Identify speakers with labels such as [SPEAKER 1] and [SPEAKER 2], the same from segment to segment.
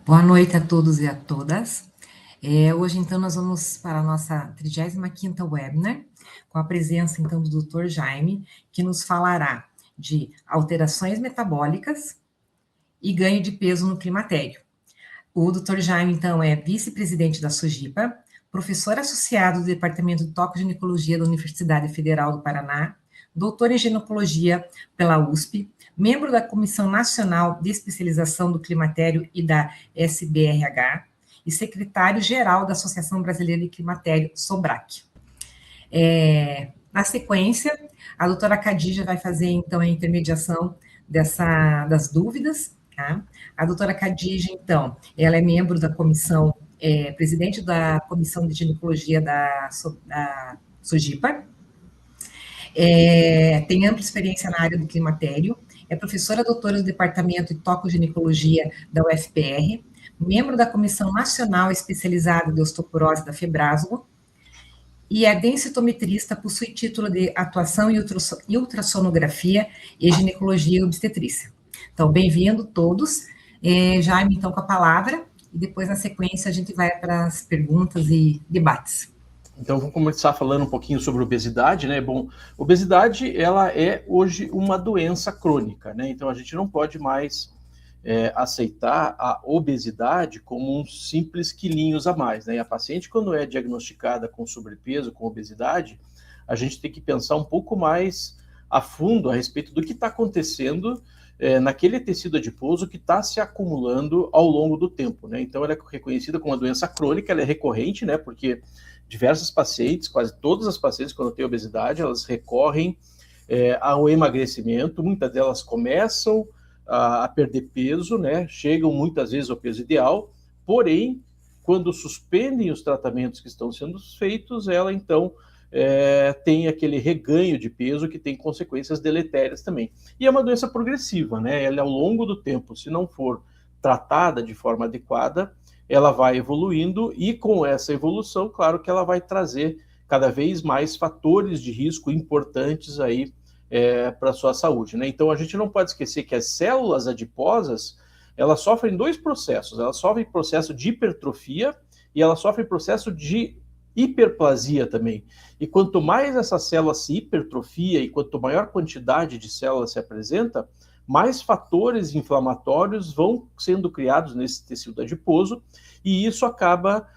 [SPEAKER 1] Boa noite a todos e a todas. Hoje, então, nós vamos para a nossa 35ª webinar, com a presença, então, do Dr. Jaime, que nos falará de alterações metabólicas e ganho de peso no climatério. O Dr. Jaime, então, é vice-presidente da SOGIPA, professor associado do Departamento de Tocoginecologia da Universidade Federal do Paraná, doutor em ginecologia pela USP, membro da Comissão Nacional de Especialização do Climatério e da SBRH, e secretário-geral da Associação Brasileira de Climatério, SOBRAC. Na sequência, a doutora Khadija vai fazer, então, a intermediação das dúvidas, tá? A doutora Khadija, então, ela é membro da comissão, presidente da Comissão de Ginecologia da SOGIPA, tem ampla experiência na área do climatério, é professora doutora do Departamento de Tocoginecologia da UFPR, membro da Comissão Nacional Especializada de Osteoporose da FEBRASGO, e é densitometrista, possui título de atuação em ultrassonografia e ginecologia e obstetrícia. Então, bem-vindo todos. Jaime, então, com a palavra, e depois, na sequência, a gente vai para as perguntas e debates.
[SPEAKER 2] Então, vamos começar falando um pouquinho sobre obesidade, né? Bom, obesidade, ela é hoje uma doença crônica, né? Então, a gente não pode mais aceitar a obesidade como uns simples quilinhos a mais, né? E a paciente, quando é diagnosticada com sobrepeso, com obesidade, a gente tem que pensar um pouco mais a fundo a respeito do que está acontecendo naquele tecido adiposo que está se acumulando ao longo do tempo, né? Então, ela é reconhecida como uma doença crônica, ela é recorrente, né? Porque diversas pacientes, quase todas as pacientes, quando têm obesidade, elas recorrem ao emagrecimento, muitas delas começam a perder peso, né? Chegam muitas vezes ao peso ideal, porém, quando suspendem os tratamentos que estão sendo feitos, ela então tem aquele reganho de peso que tem consequências deletérias também. E é uma doença progressiva, né? Ela, ao longo do tempo, se não for tratada de forma adequada, ela vai evoluindo e com essa evolução, claro que ela vai trazer cada vez mais fatores de risco importantes aí para a sua saúde, né? Então, a gente não pode esquecer que as células adiposas, elas sofrem dois processos. Elas sofrem processo de hipertrofia e elas sofrem processo de hiperplasia também. E quanto mais essa célula se hipertrofia e quanto maior quantidade de células se apresenta, mais fatores inflamatórios vão sendo criados nesse tecido adiposo, e isso acaba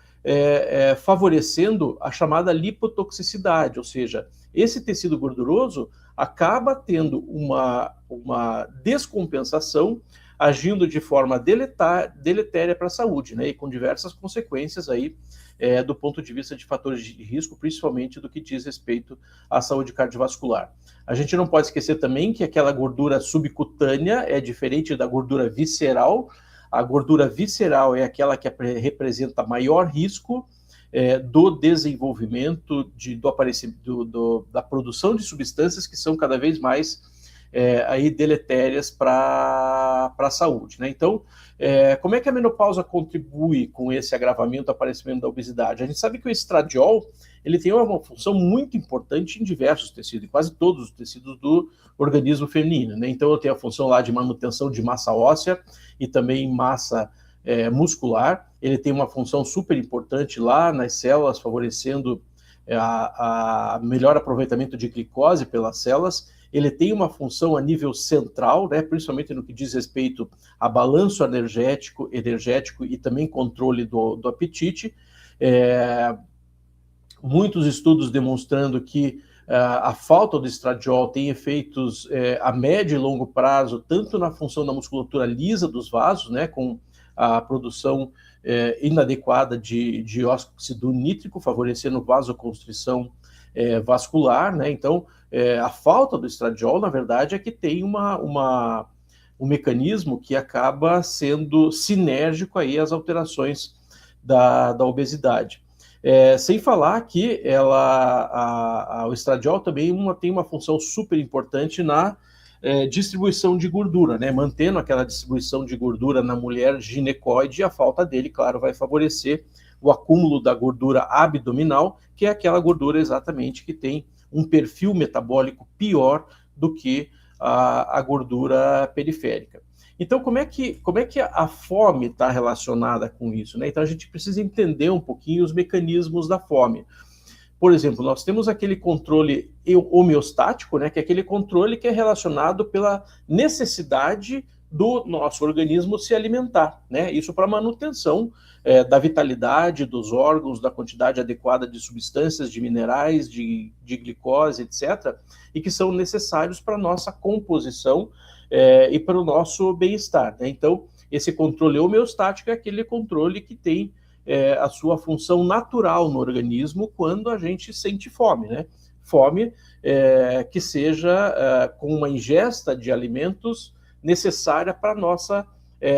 [SPEAKER 2] favorecendo a chamada lipotoxicidade, ou seja, esse tecido gorduroso acaba tendo uma descompensação, agindo de forma deletéria para a saúde, né, e com diversas consequências aí do ponto de vista de fatores de risco, principalmente do que diz respeito à saúde cardiovascular. A gente não pode esquecer também que aquela gordura subcutânea é diferente da gordura visceral. A gordura visceral é aquela que representa maior risco do desenvolvimento, da produção de substâncias que são cada vez mais aí deletérias para a saúde, né? Então, como é que a menopausa contribui com esse agravamento, aparecimento da obesidade? A gente sabe que o estradiol, ele tem uma função muito importante em diversos tecidos, em quase todos os tecidos do organismo feminino, né? Então, eu tenho a função lá de manutenção de massa óssea e também massa muscular. Ele tem uma função super importante lá nas células, favorecendo a melhor aproveitamento de glicose pelas células. Ele tem uma função a nível central, né, principalmente no que diz respeito a balanço energético e também controle do apetite. Muitos estudos demonstrando que a falta do estradiol tem efeitos a médio e longo prazo, tanto na função da musculatura lisa dos vasos, né, com a produção inadequada de óxido nítrico, favorecendo vasoconstrição vascular, né? Então, a falta do estradiol, na verdade, é que tem um mecanismo que acaba sendo sinérgico aí às alterações da obesidade. Sem falar que o estradiol também tem uma função super importante na distribuição de gordura, né? Mantendo aquela distribuição de gordura na mulher ginecoide, a falta dele, claro, vai favorecer o acúmulo da gordura abdominal, que é aquela gordura exatamente que tem um perfil metabólico pior do que a gordura periférica. Então, como é que a fome está relacionada com isso, né? Então, a gente precisa entender um pouquinho os mecanismos da fome. Por exemplo, nós temos aquele controle homeostático, né, que é aquele controle que é relacionado pela necessidade do nosso organismo se alimentar, né? Isso para manutenção da vitalidade dos órgãos, da quantidade adequada de substâncias, de minerais, de glicose, etc., e que são necessários para a nossa composição e para o nosso bem-estar, né? Então, esse controle homeostático é aquele controle que tem a sua função natural no organismo quando a gente sente fome, né? Fome que seja com uma ingesta de alimentos necessária para a nossa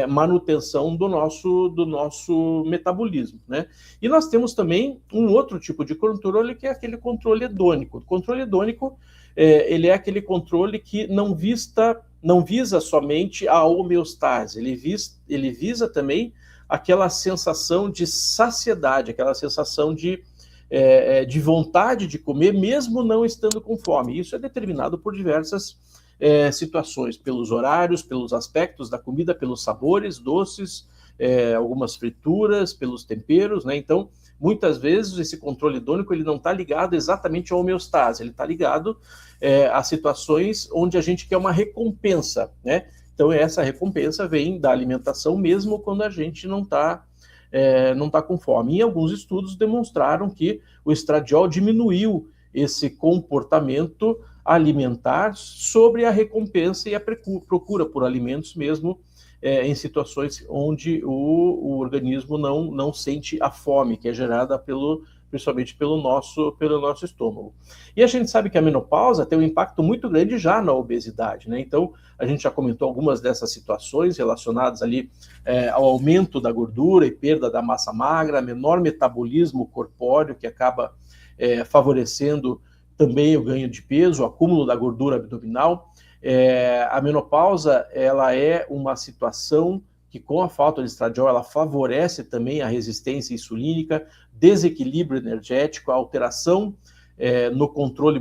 [SPEAKER 2] manutenção do nosso metabolismo, né? E nós temos também um outro tipo de controle que é aquele controle hedônico. O controle hedônico ele é aquele controle que não visa somente a homeostase, ele visa também aquela sensação de saciedade, aquela sensação de vontade de comer, mesmo não estando com fome. Isso é determinado por diversas situações, pelos horários, pelos aspectos da comida, pelos sabores, doces, algumas frituras, pelos temperos, né? Então, muitas vezes, esse controle hedônico ele não está ligado exatamente à homeostase, ele está ligado a situações onde a gente quer uma recompensa, né? Então, essa recompensa vem da alimentação, mesmo quando a gente não está com fome. E alguns estudos demonstraram que o estradiol diminuiu esse comportamento alimentar sobre a recompensa e a procura por alimentos, mesmo em situações onde o organismo não sente a fome, que é gerada principalmente pelo nosso estômago. E a gente sabe que a menopausa tem um impacto muito grande já na obesidade, né? Então, a gente já comentou algumas dessas situações relacionadas ali ao aumento da gordura e perda da massa magra, menor metabolismo corpóreo, que acaba favorecendo também o ganho de peso, o acúmulo da gordura abdominal. A menopausa, ela é uma situação que com a falta de estradiol, ela favorece também a resistência insulínica, desequilíbrio energético, a alteração no controle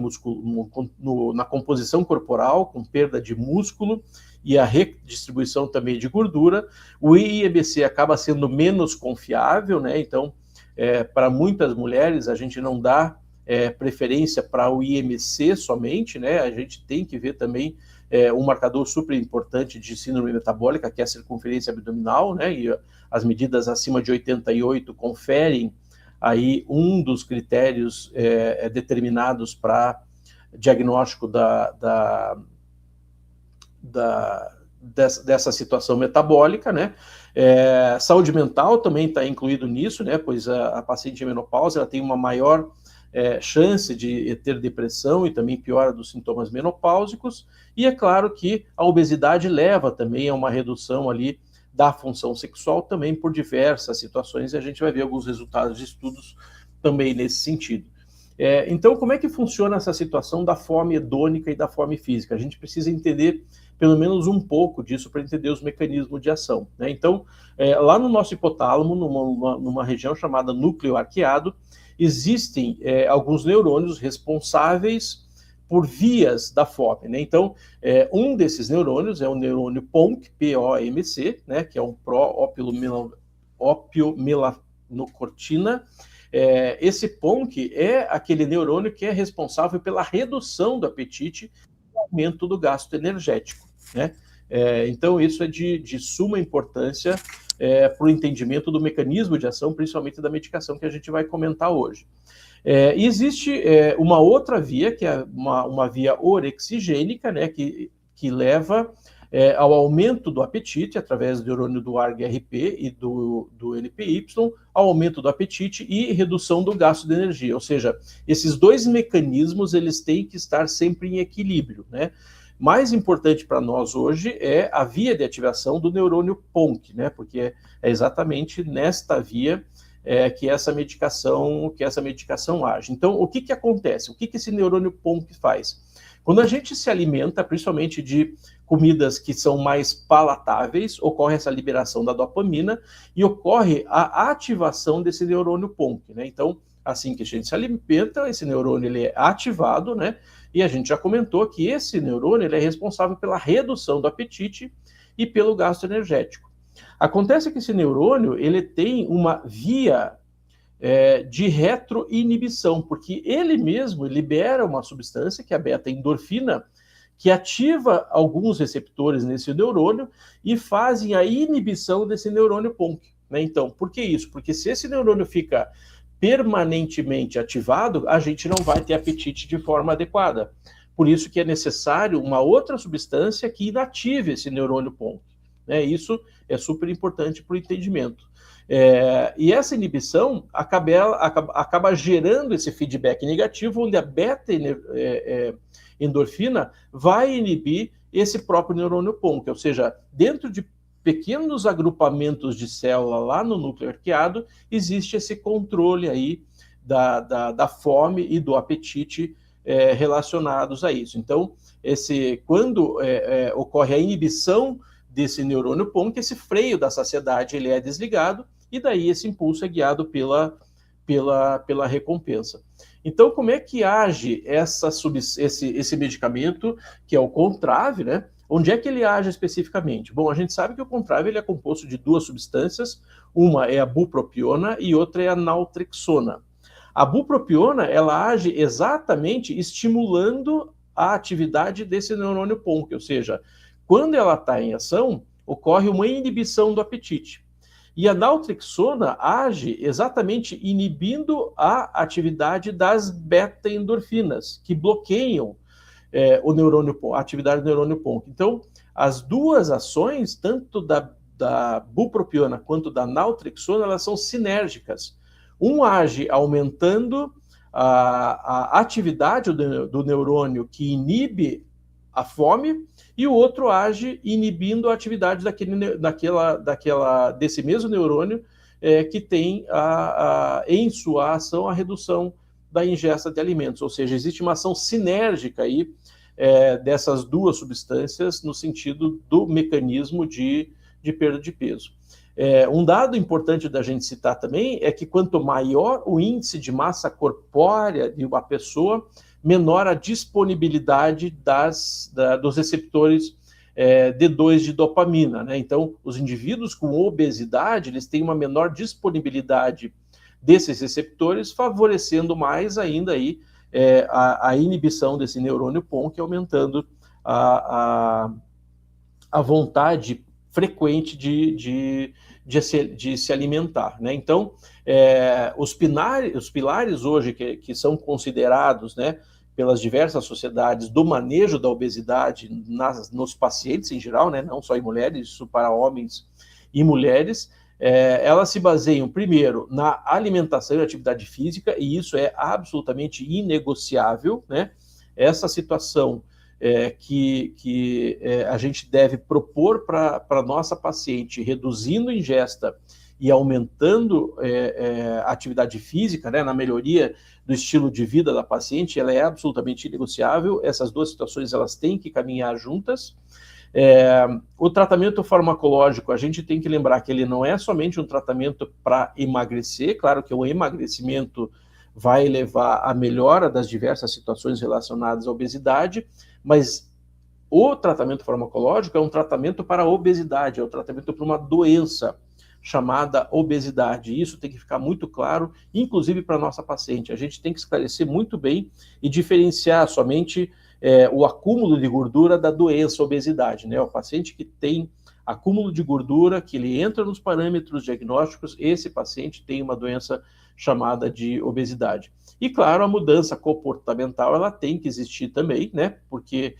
[SPEAKER 2] na composição corporal, com perda de músculo e a redistribuição também de gordura. O IMC acaba sendo menos confiável, né? Então, para muitas mulheres, a gente não dá preferência para o IMC somente, né? A gente tem que ver também um marcador super importante de síndrome metabólica, que é a circunferência abdominal, né? E as medidas acima de 88 conferem aí um dos critérios determinados para diagnóstico dessa situação metabólica, né? Saúde mental também está incluído nisso, né? Pois a paciente em menopausa ela tem uma maior chance de ter depressão e também piora dos sintomas menopáusicos, e é claro que a obesidade leva também a uma redução ali da função sexual também por diversas situações, e a gente vai ver alguns resultados de estudos também nesse sentido. Então, como é que funciona essa situação da fome hedônica e da fome física? A gente precisa entender pelo menos um pouco disso para entender os mecanismos de ação, né? Então, lá no nosso hipotálamo, numa região chamada núcleo arqueado, existem alguns neurônios responsáveis por vias da fome, né? Então, um desses neurônios é o neurônio POMC, P-O-M-C, né? Que é um pró-opiomelanocortina. Esse POMC é aquele neurônio que é responsável pela redução do apetite e aumento do gasto energético, né? Então, isso é de suma importância para o entendimento do mecanismo de ação, principalmente da medicação que a gente vai comentar hoje. E existe uma outra via, que é uma via orexigênica, né, que leva ao aumento do apetite, através do neurônio do ARGRP e do NPY, ao aumento do apetite e redução do gasto de energia. Ou seja, esses dois mecanismos eles têm que estar sempre em equilíbrio, né? Mais importante para nós hoje é a via de ativação do neurônio POMC, né? Porque é exatamente nesta via que essa medicação age. Então, o que acontece? O que esse neurônio POMC faz? Quando a gente se alimenta, principalmente de comidas que são mais palatáveis, ocorre essa liberação da dopamina e ocorre a ativação desse neurônio POMC, né? Então, assim que a gente se alimenta, esse neurônio ele é ativado, né? E a gente já comentou que esse neurônio ele é responsável pela redução do apetite e pelo gasto energético. Acontece que esse neurônio ele tem uma via de retroinibição, porque ele mesmo libera uma substância, que é a beta-endorfina, que ativa alguns receptores nesse neurônio e fazem a inibição desse neurônio PONC. Né? Então, por que isso? Porque se esse neurônio fica permanentemente ativado, a gente não vai ter apetite de forma adequada. Por isso que é necessário uma outra substância que inative esse neurônio PONC. Né? Isso é super importante para o entendimento. E essa inibição acaba gerando esse feedback negativo, onde a beta-endorfina vai inibir esse próprio neurônio PONC, ou seja, dentro de pequenos agrupamentos de célula lá no núcleo arqueado, existe esse controle aí da fome e do apetite relacionados a isso. Então, quando ocorre a inibição desse neurônio PONC, esse freio da saciedade ele é desligado, e daí esse impulso é guiado pela recompensa. Então, como é que age esse medicamento, que é o Contrave, né? Onde é que ele age especificamente? Bom, a gente sabe que o Contrave ele é composto de duas substâncias, uma é a bupropiona e outra é a naltrexona. A bupropiona, ela age exatamente estimulando a atividade desse neurônio PONC, ou seja, quando ela está em ação, ocorre uma inibição do apetite. E a naltrexona age exatamente inibindo a atividade das beta-endorfinas, que bloqueiam a atividade do neurônio PONC. Então, as duas ações, tanto da bupropiona quanto da naltrexona, elas são sinérgicas. Um age aumentando a atividade do neurônio que inibe a fome, e o outro age inibindo a atividade desse mesmo neurônio que tem em sua ação a redução da ingesta de alimentos, ou seja, existe uma ação sinérgica aí dessas duas substâncias no sentido do mecanismo de perda de peso. Um dado importante da gente citar também é que quanto maior o índice de massa corpórea de uma pessoa, menor a disponibilidade dos receptores D2 de dopamina, né? Então, os indivíduos com obesidade, eles têm uma menor disponibilidade desses receptores, favorecendo mais ainda aí a inibição desse neurônio PONC, aumentando a vontade frequente de se alimentar, né? Então, os pilares hoje que são considerados, né, pelas diversas sociedades do manejo da obesidade nos pacientes em geral, né, não só em mulheres, isso para homens e mulheres, elas se baseiam, primeiro, na alimentação e atividade física, e isso é absolutamente inegociável, né? Essa situação que a gente deve propor para a nossa paciente, reduzindo a ingesta e aumentando a atividade física, né, na melhoria do estilo de vida da paciente, ela é absolutamente inegociável. Essas duas situações elas têm que caminhar juntas. O tratamento farmacológico, a gente tem que lembrar que ele não é somente um tratamento para emagrecer, claro que o emagrecimento vai levar à melhora das diversas situações relacionadas à obesidade, mas o tratamento farmacológico é um tratamento para a obesidade, é um tratamento para uma doença chamada obesidade. Isso tem que ficar muito claro, inclusive para a nossa paciente. A gente tem que esclarecer muito bem e diferenciar somente o acúmulo de gordura da doença obesidade, né? O paciente que tem acúmulo de gordura, que ele entra nos parâmetros diagnósticos, esse paciente tem uma doença chamada de obesidade. E, claro, a mudança comportamental, ela tem que existir também, né? Porque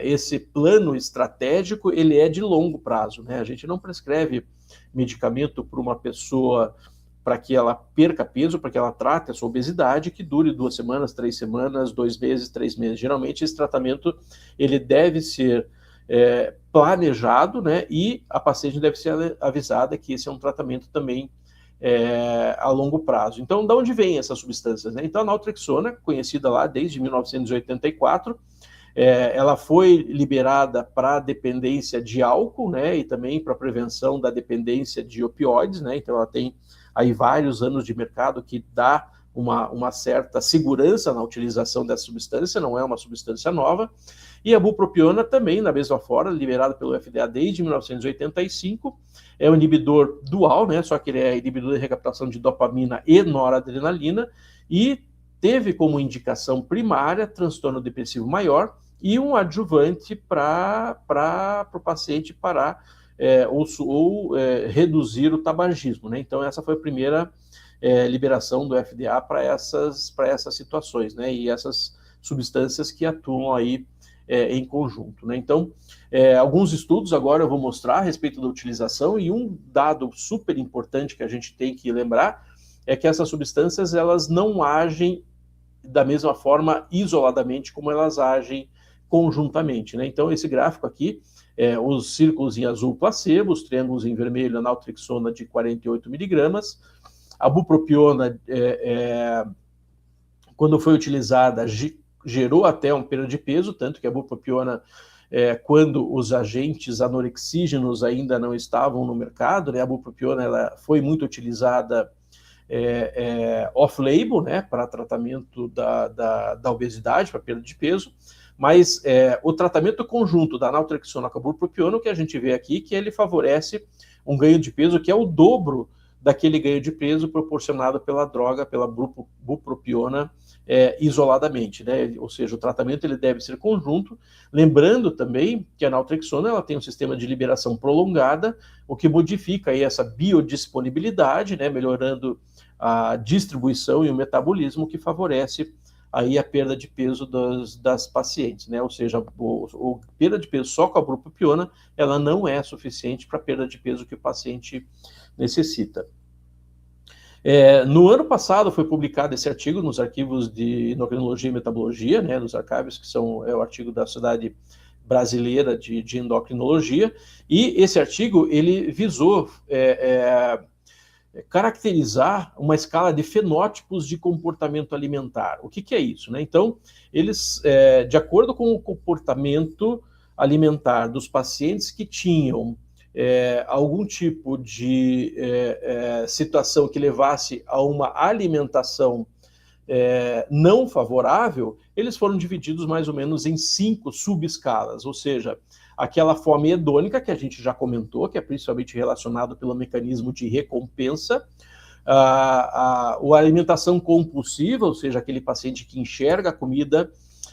[SPEAKER 2] esse plano estratégico, ele é de longo prazo, né? A gente não prescreve medicamento para uma pessoa para que ela perca peso, para que ela trate a sua obesidade, que dure 2 semanas, 3 semanas, 2 meses, 3 meses. Geralmente, esse tratamento, ele deve ser planejado, né? E a paciente deve ser avisada que esse é um tratamento também a longo prazo. Então, de onde vêm essas substâncias, né? Então, a naltrexona, conhecida lá desde 1984, ela foi liberada para dependência de álcool, né? E também para prevenção da dependência de opioides, né? Então, ela tem aí vários anos de mercado que dá uma certa segurança na utilização dessa substância, não é uma substância nova. E a bupropiona também, da mesma forma, liberada pelo FDA desde 1985, é um inibidor dual, né? Só que ele é inibidor de recaptação de dopamina e noradrenalina, e teve como indicação primária transtorno depressivo maior e um adjuvante para o paciente parar ou reduzir o tabagismo, né? Então, essa foi a primeira liberação do FDA para essas situações, né? E essas substâncias que atuam aí em conjunto, né? Então, alguns estudos agora eu vou mostrar a respeito da utilização, e um dado super importante que a gente tem que lembrar é que essas substâncias, elas não agem da mesma forma isoladamente como elas agem conjuntamente, né? Então, esse gráfico aqui, os círculos em azul placebo, os triângulos em vermelho a naltrexona de 48 miligramas, a bupropiona, quando foi utilizada, gerou até uma perda de peso, tanto que a bupropiona, quando os agentes anorexígenos ainda não estavam no mercado, né, a bupropiona ela foi muito utilizada off-label, né, para tratamento da obesidade, para perda de peso, mas o tratamento conjunto da naltrexona com a bupropiona, o que a gente vê aqui, que ele favorece um ganho de peso que é o dobro daquele ganho de peso proporcionado pela droga, pela bupropiona, isoladamente, né? Ou seja, o tratamento ele deve ser conjunto, lembrando também que a naltrexona ela tem um sistema de liberação prolongada, o que modifica aí essa biodisponibilidade, né? Melhorando a distribuição e o metabolismo, que favorece aí a perda de peso das pacientes, né? Ou seja, a perda de peso só com a bupropiona, ela não é suficiente para a perda de peso que o paciente necessita. No ano passado foi publicado esse artigo nos arquivos de endocrinologia e metabologia, né, nos arquivos que são o artigo da Sociedade Brasileira de Endocrinologia, e esse artigo ele visou caracterizar uma escala de fenótipos de comportamento alimentar. O que é isso, né? Então, eles, de acordo com o comportamento alimentar dos pacientes que tinham algum tipo de situação que levasse a uma alimentação não favorável, eles foram divididos mais ou menos em 5 subescalas, ou seja, aquela fome hedônica que a gente já comentou, que é principalmente relacionado pelo mecanismo de recompensa, a alimentação compulsiva, ou seja, aquele paciente que enxerga a comida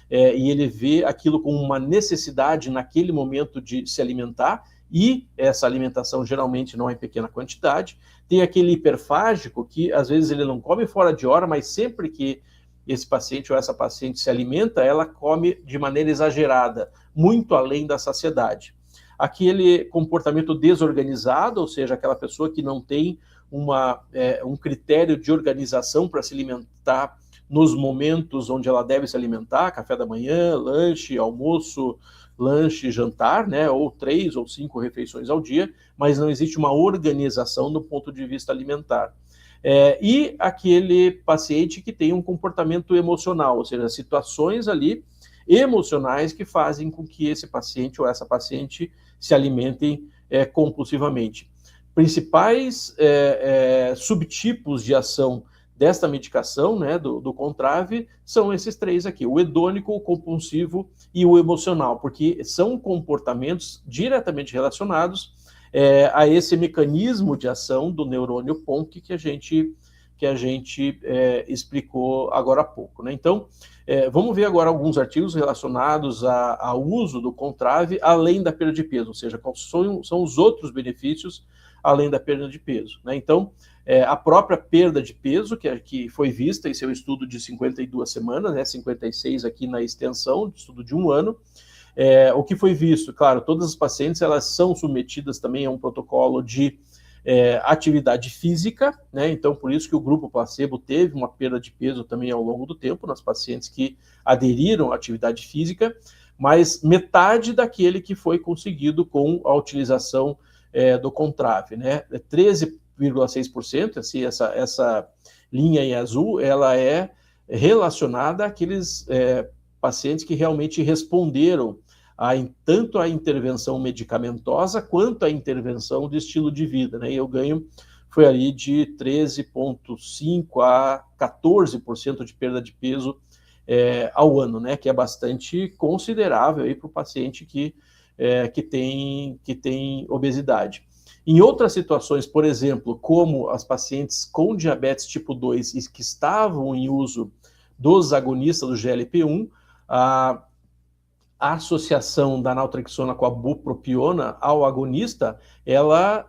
[SPEAKER 2] e ele vê aquilo como uma necessidade naquele momento de se alimentar, e essa alimentação geralmente não é em pequena quantidade. Tem aquele hiperfágico que às vezes ele não come fora de hora, mas sempre que esse paciente ou essa paciente se alimenta, ela come de maneira exagerada, muito além da saciedade. Aquele comportamento desorganizado, ou seja, aquela pessoa que não tem um critério de organização para se alimentar nos momentos onde ela deve se alimentar, café da manhã, lanche, almoço, lanche, jantar, né, ou 3 ou 5 refeições ao dia, mas não existe uma organização do ponto de vista alimentar. E aquele paciente que tem um comportamento emocional, ou seja, situações ali emocionais que fazem com que esse paciente ou essa paciente se alimentem compulsivamente. Principais subtipos de ação desta medicação, né, do Contrave, são esses 3 aqui, o hedônico, o compulsivo e o emocional, porque são comportamentos diretamente relacionados a esse mecanismo de ação do neurônio PONC que a gente explicou agora há pouco, né? Então, vamos ver agora alguns artigos relacionados ao uso do Contrave, além da perda de peso, ou seja, quais são os outros benefícios além da perda de peso, né? Então, a própria perda de peso, que foi vista em seu estudo de 52 semanas, né, 56 aqui na extensão, estudo de 1 ano, o que foi visto, claro, todas as pacientes elas são submetidas também a um protocolo de atividade física, né? Então por isso que o grupo placebo teve uma perda de peso também ao longo do tempo, nas pacientes que aderiram à atividade física, mas metade daquele que foi conseguido com a utilização do Contrave, né? 13,6%, assim, essa linha em azul, ela é relacionada àqueles pacientes que realmente responderam tanto à intervenção medicamentosa quanto à intervenção de estilo de vida, né? E eu ganho foi ali de 13,5% a 14% de perda de peso ao ano, né, que é bastante considerável para o paciente que tem obesidade. Em outras situações, por exemplo, como as pacientes com diabetes tipo 2 e que estavam em uso dos agonistas do GLP-1, a associação da naltrexona com a bupropiona ao agonista, ela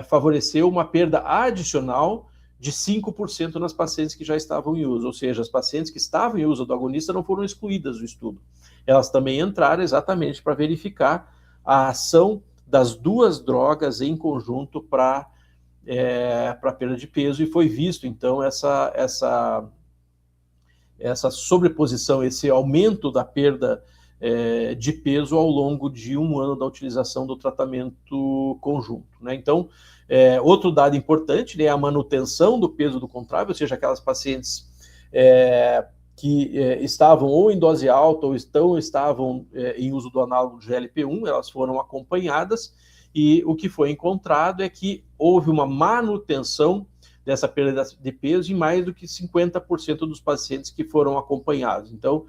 [SPEAKER 2] favoreceu uma perda adicional de 5% nas pacientes que já estavam em uso, ou seja, as pacientes que estavam em uso do agonista não foram excluídas do estudo. Elas também entraram exatamente para verificar a ação das duas drogas em conjunto para perda de peso, e foi visto, então, essa sobreposição, esse aumento da perda de peso ao longo de um ano da utilização do tratamento conjunto, né? Então, outro dado importante, né, é a manutenção do peso do Contrave, ou seja, aquelas pacientes que estavam ou em dose alta ou estavam em uso do análogo do GLP-1, elas foram acompanhadas, e o que foi encontrado é que houve uma manutenção dessa perda de peso em mais do que 50% dos pacientes que foram acompanhados. Então,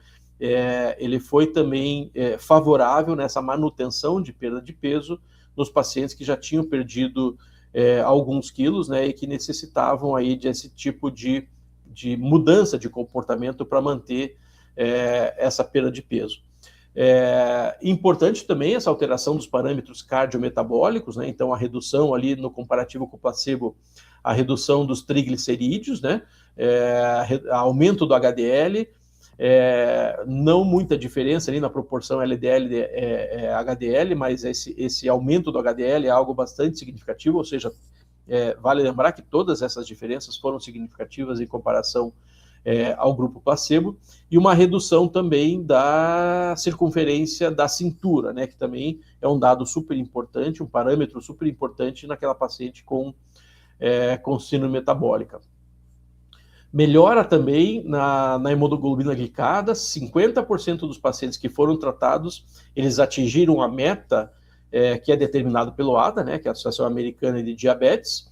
[SPEAKER 2] ele foi também favorável nessa manutenção de perda de peso nos pacientes que já tinham perdido alguns quilos, né, e que necessitavam aí desse tipo de mudança de comportamento para manter essa perda de peso. Importante também essa alteração dos parâmetros cardiometabólicos, né, então a redução ali no comparativo com o placebo, a redução dos triglicerídeos, né, aumento do HDL, não muita diferença ali na proporção LDL-HDL, mas esse aumento do HDL é algo bastante significativo, ou seja, vale lembrar que todas essas diferenças foram significativas em comparação ao grupo placebo, e uma redução também da circunferência da cintura, né, que também é um dado super importante, um parâmetro super importante naquela paciente com síndrome metabólica. Melhora também na hemoglobina glicada, 50% dos pacientes que foram tratados, eles atingiram a meta que é determinado pelo ADA, né, que é a Associação Americana de Diabetes,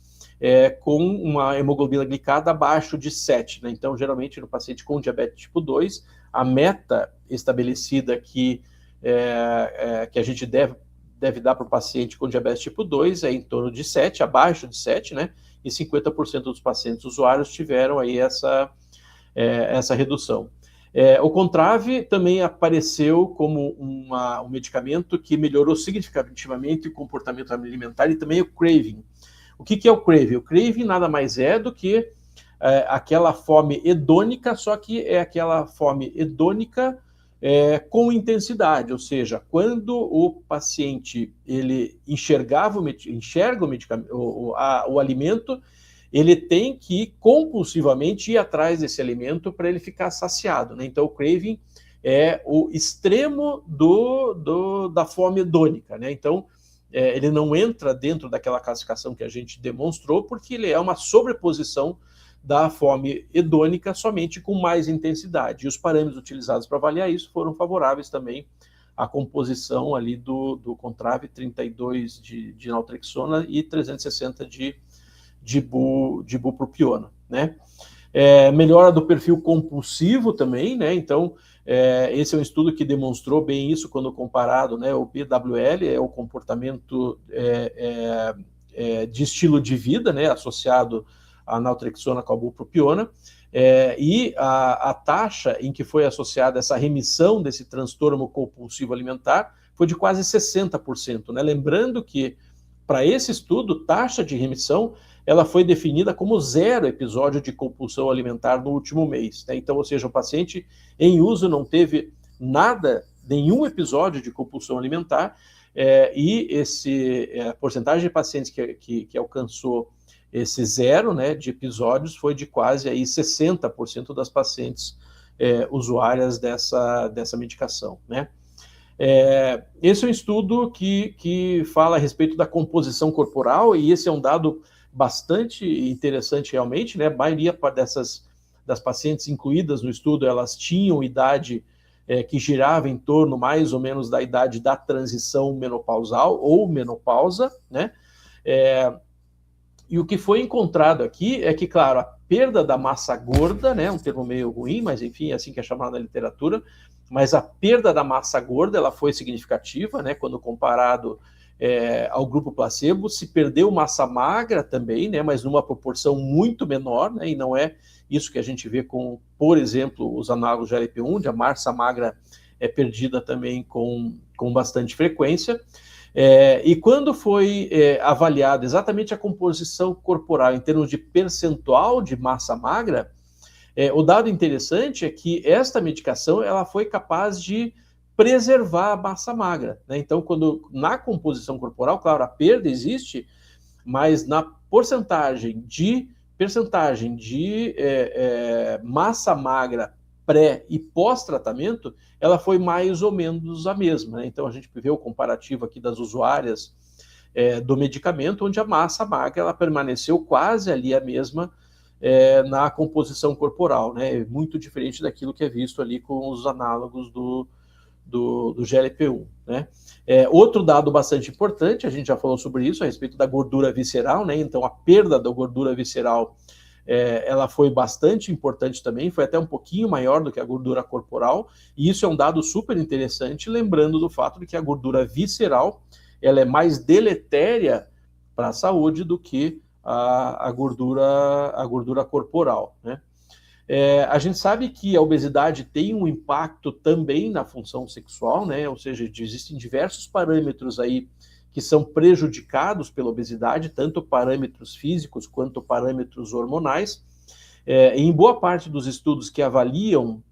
[SPEAKER 2] com uma hemoglobina glicada abaixo de 7. Né? Então, geralmente, no paciente com diabetes tipo 2, a meta estabelecida que a gente deve dar para o paciente com diabetes tipo 2 é em torno de 7, abaixo de 7, né? E 50% dos pacientes usuários tiveram aí essa redução. O Contrave também apareceu como um medicamento que melhorou significativamente o comportamento alimentar e também o craving. O que é o craving? O craving nada mais é do que aquela fome hedônica, só que é aquela fome hedônica com intensidade, ou seja, quando o paciente ele enxerga o alimento, ele tem que compulsivamente ir atrás desse alimento para ele ficar saciado, né? Então o craving é o extremo da fome hedônica, né? Então ele não entra dentro daquela classificação que a gente demonstrou, porque ele é uma sobreposição da fome hedônica, somente com mais intensidade. E os parâmetros utilizados para avaliar isso foram favoráveis também à composição ali do Contrave, 32 de naltrexona e 360 de bupropiona, né? Melhora do perfil compulsivo também, né? Então, esse é um estudo que demonstrou bem isso quando comparado, né? O PWL é o comportamento de estilo de vida, né? Associado a naltrexona com a bupropiona, e a taxa em que foi associada essa remissão desse transtorno compulsivo alimentar foi de quase 60%, né? Lembrando que, para esse estudo, taxa de remissão ela foi definida como 0 episódio de compulsão alimentar no último mês, né? Então, ou seja, o paciente em uso não teve nenhum episódio de compulsão alimentar, e a porcentagem de pacientes que alcançou esse 0, né, de episódios foi de quase aí 60% das pacientes usuárias dessa medicação, né? Esse é um estudo que fala a respeito da composição corporal, e esse é um dado bastante interessante realmente, né? A maioria das pacientes incluídas no estudo, elas tinham idade que girava em torno mais ou menos da idade da transição menopausal ou menopausa, né? E o que foi encontrado aqui é que, claro, a perda da massa gorda, né, um termo meio ruim, mas enfim, é assim que é chamado na literatura, mas a perda da massa gorda ela foi significativa, né, quando comparado ao grupo placebo. Se perdeu massa magra também, né, mas numa proporção muito menor, né, e não é isso que a gente vê com, por exemplo, os análogos de GLP-1, onde a massa magra é perdida também com bastante frequência. E quando foi avaliado exatamente a composição corporal em termos de percentual de massa magra, o dado interessante é que esta medicação ela foi capaz de preservar a massa magra, né? Então, quando na composição corporal, claro, a perda existe, mas na porcentagem de massa magra pré e pós-tratamento, ela foi mais ou menos a mesma, né? Então, a gente vê o comparativo aqui das usuárias do medicamento, onde a massa magra ela permaneceu quase ali a mesma na composição corporal, né? Muito diferente daquilo que é visto ali com os análogos do GLP-1, né? Outro dado bastante importante, a gente já falou sobre isso, a respeito da gordura visceral, né? Então, a perda da gordura visceral ela foi bastante importante também, foi até um pouquinho maior do que a gordura corporal, e isso é um dado super interessante, lembrando do fato de que a gordura visceral ela é mais deletéria para a saúde do que a gordura corporal, né? A gente sabe que a obesidade tem um impacto também na função sexual, né? Ou seja, existem diversos parâmetros aí que são prejudicados pela obesidade, tanto parâmetros físicos quanto parâmetros hormonais. Em boa parte dos estudos que avaliam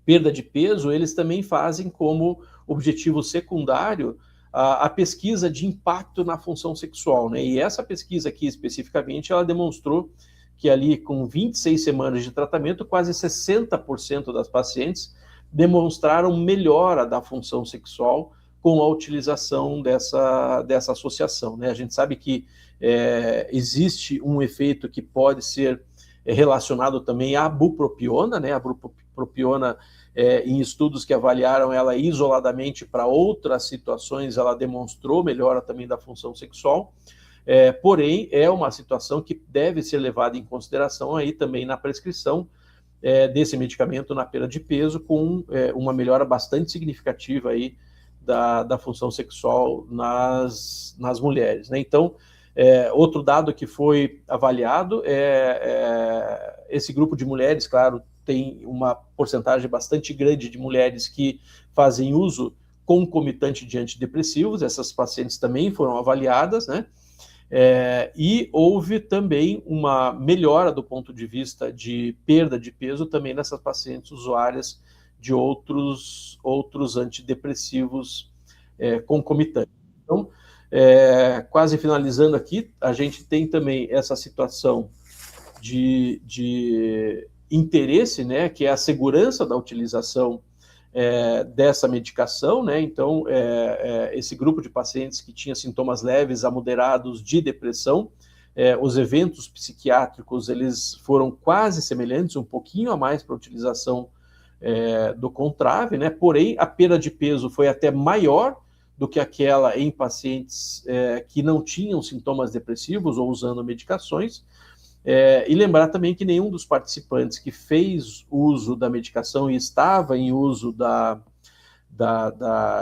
[SPEAKER 2] perda de peso, eles também fazem como objetivo secundário a pesquisa de impacto na função sexual, né? E essa pesquisa aqui especificamente, ela demonstrou que ali com 26 semanas de tratamento, quase 60% das pacientes demonstraram melhora da função sexual com a utilização dessa associação, né? A gente sabe que existe um efeito que pode ser relacionado também à bupropiona, né? A bupropiona, em estudos que avaliaram ela isoladamente para outras situações, ela demonstrou melhora também da função sexual. Porém, é uma situação que deve ser levada em consideração aí também na prescrição desse medicamento na perda de peso, com uma melhora bastante significativa aí da função sexual nas mulheres, né? Então, outro dado que foi avaliado esse grupo de mulheres, claro, tem uma porcentagem bastante grande de mulheres que fazem uso concomitante de antidepressivos, essas pacientes também foram avaliadas, né? E houve também uma melhora do ponto de vista de perda de peso também nessas pacientes usuárias de outros antidepressivos concomitantes. Então, quase finalizando aqui, a gente tem também essa situação de interesse, né, que é a segurança da utilização dessa medicação, né? Então, esse grupo de pacientes que tinha sintomas leves a moderados de depressão, os eventos psiquiátricos, eles foram quase semelhantes, um pouquinho a mais para a utilização do Contrave, né? Porém, a perda de peso foi até maior do que aquela em pacientes que não tinham sintomas depressivos ou usando medicações. E lembrar também que nenhum dos participantes que fez uso da medicação e estava em uso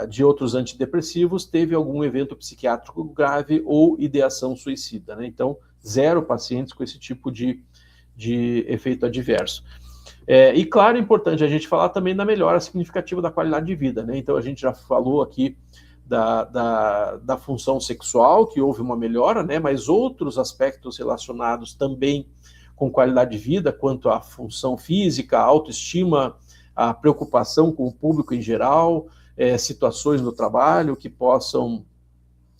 [SPEAKER 2] de outros antidepressivos teve algum evento psiquiátrico grave ou ideação suicida, né? Então, 0 pacientes com esse tipo de efeito adverso. E, claro, é importante a gente falar também da melhora significativa da qualidade de vida, né? Então, a gente já falou aqui da função sexual, que houve uma melhora, né? Mas outros aspectos relacionados também com qualidade de vida, quanto à função física, a autoestima, a preocupação com o público em geral, situações no trabalho que possam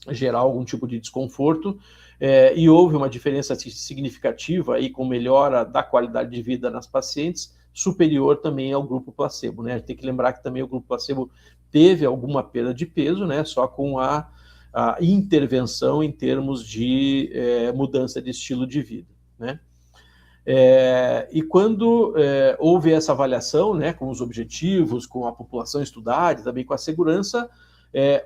[SPEAKER 2] gerar algum tipo de desconforto, e houve uma diferença significativa aí com melhora da qualidade de vida nas pacientes, superior também ao grupo placebo, né? A gente tem que lembrar que também o grupo placebo teve alguma perda de peso, né? Só com a intervenção em termos de mudança de estilo de vida, né? E quando houve essa avaliação, né, com os objetivos, com a população estudada e também com a segurança,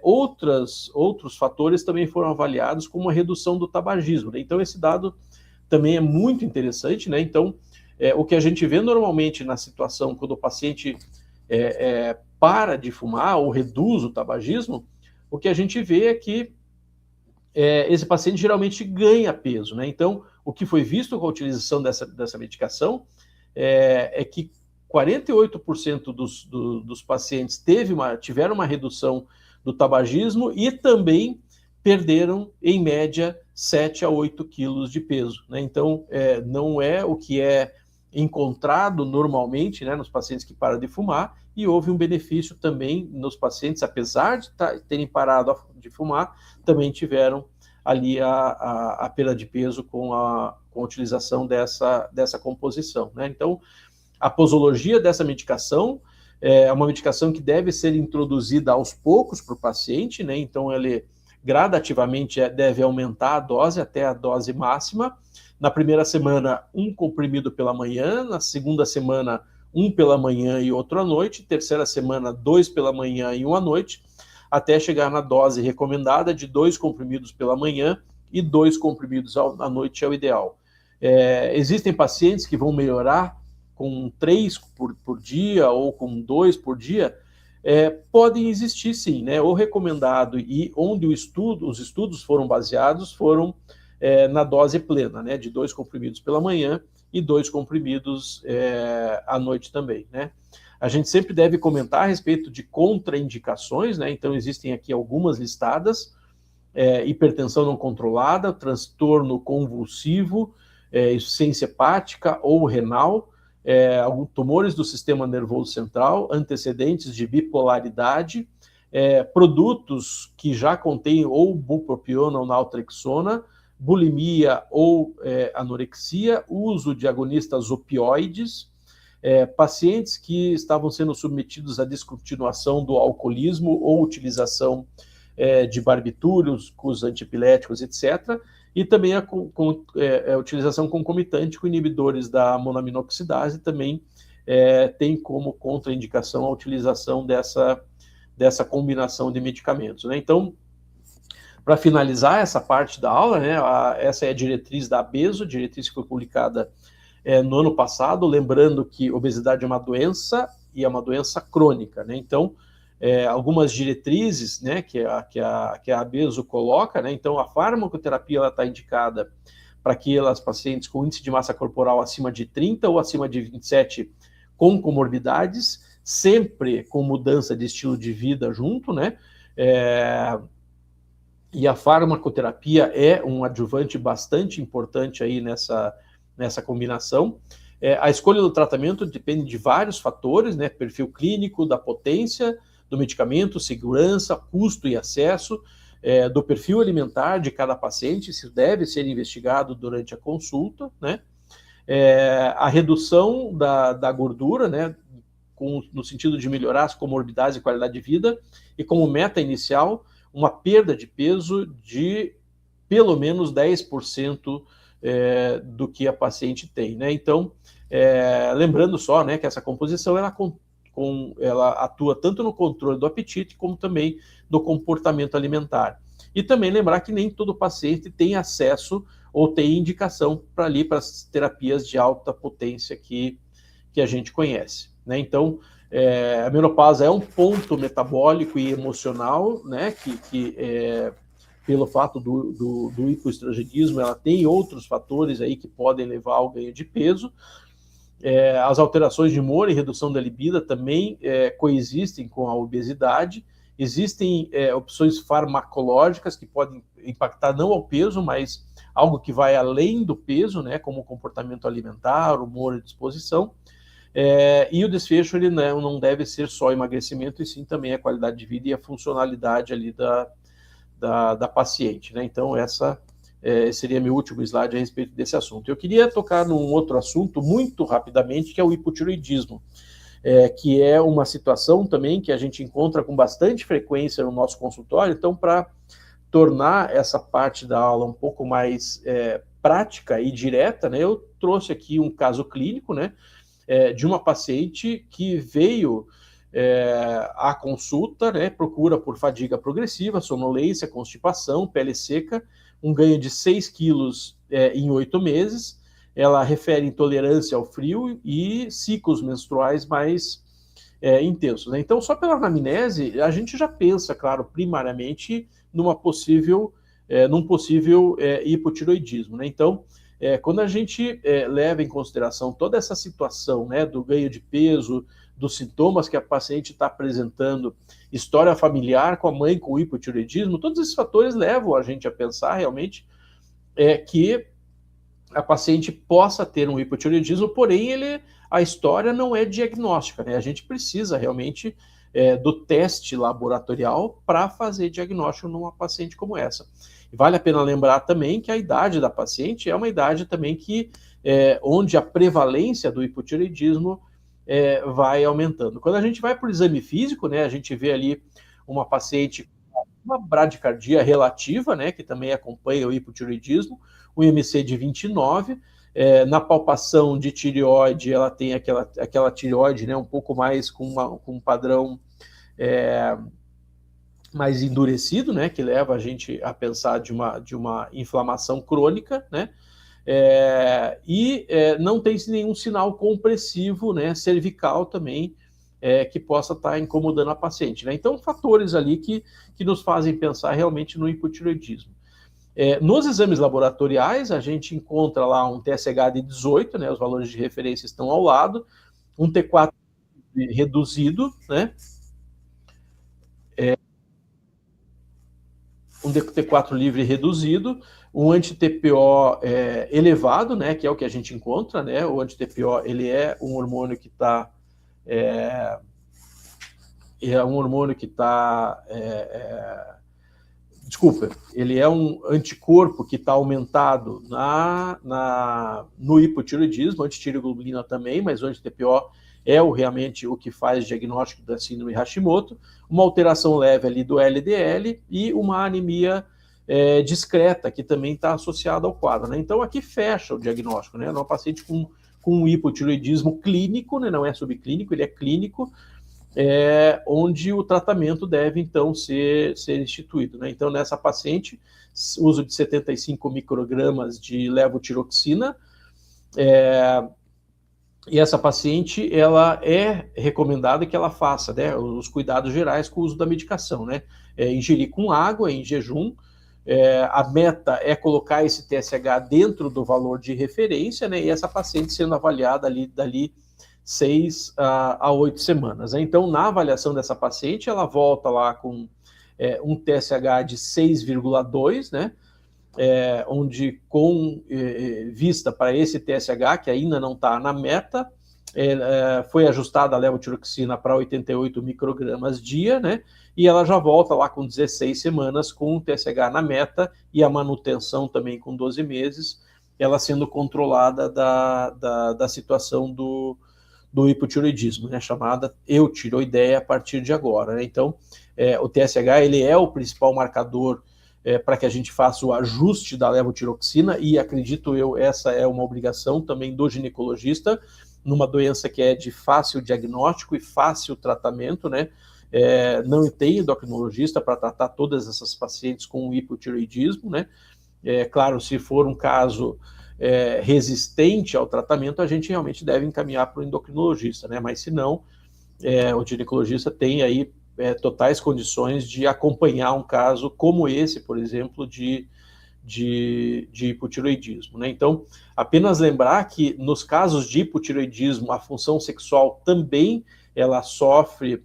[SPEAKER 2] Outros fatores também foram avaliados, como a redução do tabagismo, né? Então, esse dado também é muito interessante, né? Então, o que a gente vê normalmente na situação quando o paciente para de fumar ou reduz o tabagismo, o que a gente vê é que esse paciente geralmente ganha peso, né? Então, o que foi visto com a utilização dessa medicação é que 48% dos pacientes tiveram uma redução do tabagismo e também perderam, em média, 7 a 8 quilos de peso, né? Então, não é o que é encontrado normalmente, né, nos pacientes que param de fumar, e houve um benefício também nos pacientes, apesar de terem parado de fumar, também tiveram ali a perda de peso com a utilização dessa composição, né? Então, a posologia dessa medicação é uma medicação que deve ser introduzida aos poucos para o paciente, né? Então, ele gradativamente deve aumentar a dose até a dose máxima. Na primeira semana, 1 comprimido pela manhã, na segunda semana, 1 pela manhã e outro à noite, terceira semana, 2 pela manhã e 1 à noite, até chegar na dose recomendada de 2 comprimidos pela manhã e 2 comprimidos à noite é o ideal. Existem pacientes que vão melhorar com 3 por dia ou com 2 por dia, podem existir sim, né? O recomendado e onde os estudos foram baseados foram na dose plena, né? De 2 comprimidos pela manhã e 2 comprimidos à noite também, né? A gente sempre deve comentar a respeito de contraindicações, né? Então, existem aqui algumas listadas: hipertensão não controlada, transtorno convulsivo, insuficiência hepática ou renal, alguns tumores do sistema nervoso central, antecedentes de bipolaridade, produtos que já contêm ou bupropiona ou naltrexona, bulimia ou anorexia, uso de agonistas opioides, pacientes que estavam sendo submetidos à descontinuação do alcoolismo ou utilização de barbitúrios, os antiepiléticos, etc., e também a utilização concomitante com inibidores da monaminoxidase também tem como contraindicação a utilização dessa combinação de medicamentos, né? Então, para finalizar essa parte da aula, né, essa é a diretriz da ABESO, diretriz que foi publicada no ano passado, lembrando que obesidade é uma doença e é uma doença crônica, né? Então, algumas diretrizes, né, que a ABESO coloca, né? Então, a farmacoterapia está indicada para aquelas pacientes com índice de massa corporal acima de 30 ou acima de 27 com comorbidades, sempre com mudança de estilo de vida junto, né? E a farmacoterapia é um adjuvante bastante importante aí nessa combinação. A escolha do tratamento depende de vários fatores, né? Perfil clínico, da potência do medicamento, segurança, custo e acesso, do perfil alimentar de cada paciente, isso deve ser investigado durante a consulta, né? A redução da gordura, né? No sentido de melhorar as comorbidades e qualidade de vida, e como meta inicial, uma perda de peso de pelo menos 10% do que a paciente tem, né? Então, lembrando só, né, que essa composição ela atua tanto no controle do apetite como também do comportamento alimentar. E também lembrar que nem todo paciente tem acesso ou tem indicação para as terapias de alta potência que a gente conhece, né? Então, a menopausa é um ponto metabólico e emocional, né, que pelo fato do hipoestrangenismo, ela tem outros fatores aí que podem levar ao ganho de peso. As alterações de humor e redução da libido também coexistem com a obesidade. Existem opções farmacológicas que podem impactar não ao peso, mas algo que vai além do peso, né, como comportamento alimentar, humor e disposição. E o desfecho ele não deve ser só emagrecimento, e sim também a qualidade de vida e a funcionalidade ali da paciente, né? Então, essa seria meu último slide a respeito desse assunto. Eu queria tocar num outro assunto muito rapidamente, que é o hipotireoidismo, que é uma situação também que a gente encontra com bastante frequência no nosso consultório. Então, para tornar essa parte da aula um pouco mais prática e direta, né, eu trouxe aqui um caso clínico, né, de uma paciente que veio a consulta, né, procura por fadiga progressiva, sonolência, constipação, pele seca, um ganho de 6 quilos em 8 meses. Ela refere intolerância ao frio e ciclos menstruais mais intensos, né? Então, só pela anamnese, a gente já pensa, claro, primariamente num possível hipotireoidismo, né? Então, quando a gente leva em consideração toda essa situação, né, do ganho de peso, dos sintomas que a paciente está apresentando, história familiar com a mãe com hipotireoidismo, todos esses fatores levam a gente a pensar realmente que a paciente possa ter um hipotireoidismo, porém a história não é diagnóstica, né? A gente precisa realmente do teste laboratorial para fazer diagnóstico numa paciente como essa. Vale a pena lembrar também que a idade da paciente é uma idade também onde a prevalência do hipotireoidismo vai aumentando. Quando a gente vai para o exame físico, né, a gente vê ali uma paciente com uma bradicardia relativa, né, que também acompanha o hipotireoidismo, um IMC de 29, na palpação de tireoide, ela tem aquela tireoide, né, um pouco mais com um padrão mais endurecido, né, que leva a gente a pensar de uma inflamação crônica, né, não tem nenhum sinal compressivo, né, cervical também, que possa estar incomodando a paciente, né? Então, fatores ali que nos fazem pensar realmente no hipotireoidismo. Nos exames laboratoriais, a gente encontra lá um TSH de 18, né, os valores de referência estão ao lado, um T4 reduzido, né, um T4 livre reduzido, um anti-TPO elevado, né, que é o que a gente encontra, né, o anti-TPO, ele é um hormônio que está ele é um anticorpo que está aumentado no hipotireoidismo, antitireoglobulina também, mas o anti-TPO realmente o que faz diagnóstico da síndrome Hashimoto, uma alteração leve ali do LDL e uma anemia discreta, que também está associada ao quadro, né? Então, aqui fecha o diagnóstico, né? Uma paciente com um hipotireoidismo clínico, né? Não é subclínico, ele é clínico, onde o tratamento deve, então, ser instituído, né? Então, nessa paciente, uso de 75 microgramas de levotiroxina, e essa paciente, ela é recomendada que ela faça, né, os cuidados gerais com o uso da medicação, né? Ingerir com água, em jejum. A meta é colocar esse TSH dentro do valor de referência, né? E essa paciente sendo avaliada dali 6 a 8 semanas. Então, na avaliação dessa paciente, ela volta lá com um TSH de 6,2, né? Onde com vista para esse TSH, que ainda não está na meta, foi ajustada a levotiroxina para 88 microgramas dia, né? E ela já volta lá com 16 semanas com o TSH na meta e a manutenção também com 12 meses, ela sendo controlada da situação do hipotireoidismo, né, chamada eutireoideia a partir de agora, né? Então, o TSH ele é o principal marcador para que a gente faça o ajuste da levotiroxina, e acredito eu, essa é uma obrigação também do ginecologista, numa doença que é de fácil diagnóstico e fácil tratamento, né? Não tem endocrinologista para tratar todas essas pacientes com hipotireoidismo, né? Claro, se for um caso resistente ao tratamento, a gente realmente deve encaminhar para o endocrinologista, né? Mas se não, o ginecologista tem aí totais condições de acompanhar um caso como esse, por exemplo, de hipotireoidismo, né? Então, apenas lembrar que nos casos de hipotireoidismo, a função sexual também ela sofre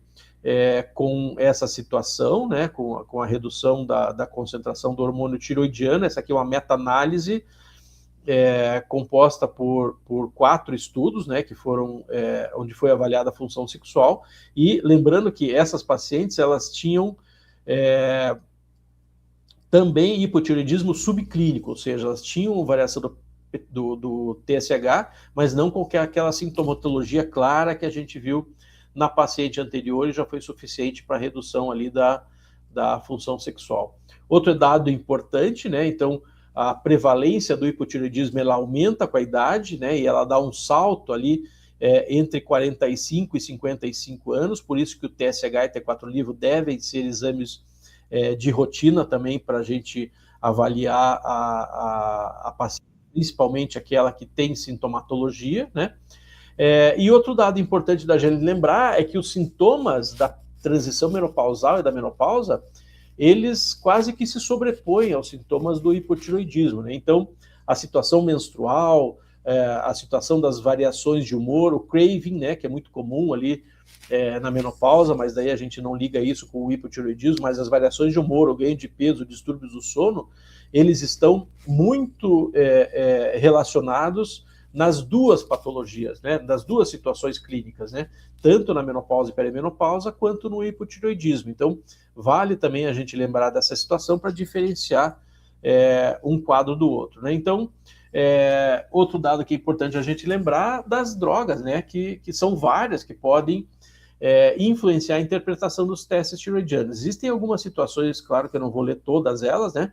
[SPEAKER 2] com essa situação, né? Com a redução da concentração do hormônio tiroidiano. Essa aqui é uma meta-análise composta por 4 estudos, né, que foram onde foi avaliada a função sexual, e lembrando que essas pacientes elas tinham também hipotireoidismo subclínico, ou seja, elas tinham variação do TSH, mas não com aquela sintomatologia clara que a gente viu na paciente anterior e já foi suficiente para redução ali da função sexual. Outro dado importante, né, então, a prevalência do hipotireoidismo ela aumenta com a idade, né, e ela dá um salto ali entre 45 e 55 anos, por isso que o TSH e T4 livre devem ser exames de rotina também para a gente avaliar a paciente, principalmente aquela que tem sintomatologia, né? E outro dado importante da gente lembrar é que os sintomas da transição menopausal e da menopausa, eles quase que se sobrepõem aos sintomas do hipotiroidismo, né? Então, a situação menstrual, a situação das variações de humor, o craving, né, que é muito comum ali na menopausa, mas daí a gente não liga isso com o hipotiroidismo, mas as variações de humor, o ganho de peso, distúrbios do sono, eles estão muito relacionados nas duas patologias, né, das duas situações clínicas, né, tanto na menopausa e perimenopausa, quanto no hipotiroidismo. Então, vale também a gente lembrar dessa situação para diferenciar um quadro do outro, né. Então, outro dado que é importante a gente lembrar das drogas, né, que são várias que podem influenciar a interpretação dos testes tiroidianos. Existem algumas situações, claro que eu não vou ler todas elas, né,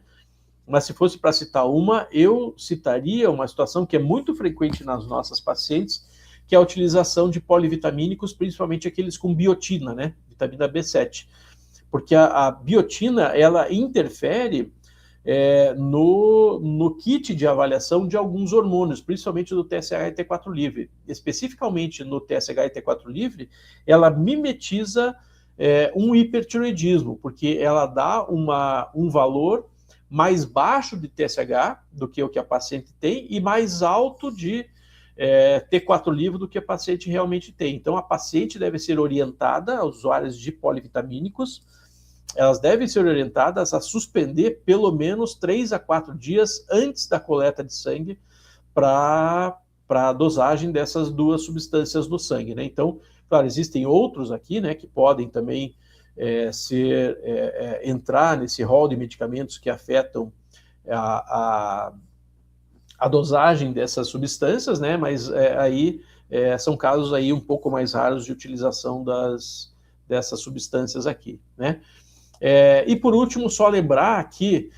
[SPEAKER 2] mas se fosse para citar uma, eu citaria uma situação que é muito frequente nas nossas pacientes, que é a utilização de polivitamínicos, principalmente aqueles com biotina, né, vitamina B7, porque a biotina, ela interfere no kit de avaliação de alguns hormônios, principalmente do TSH e T4 livre. Especificamente no TSH e T4 livre, ela mimetiza um hipertiroidismo, porque ela dá um valor mais baixo de TSH do que o que a paciente tem e mais alto de T4 livre do que a paciente realmente tem. Então, a paciente deve ser orientada, usuários de polivitamínicos, elas devem ser orientadas a suspender pelo menos 3 a 4 dias antes da coleta de sangue para a dosagem dessas duas substâncias no sangue, né? Então, claro, existem outros aqui, né, que podem também entrar nesse rol de medicamentos que afetam a dosagem dessas substâncias, né, mas aí são casos aí um pouco mais raros de utilização dessas substâncias aqui, né. E por último, só lembrar que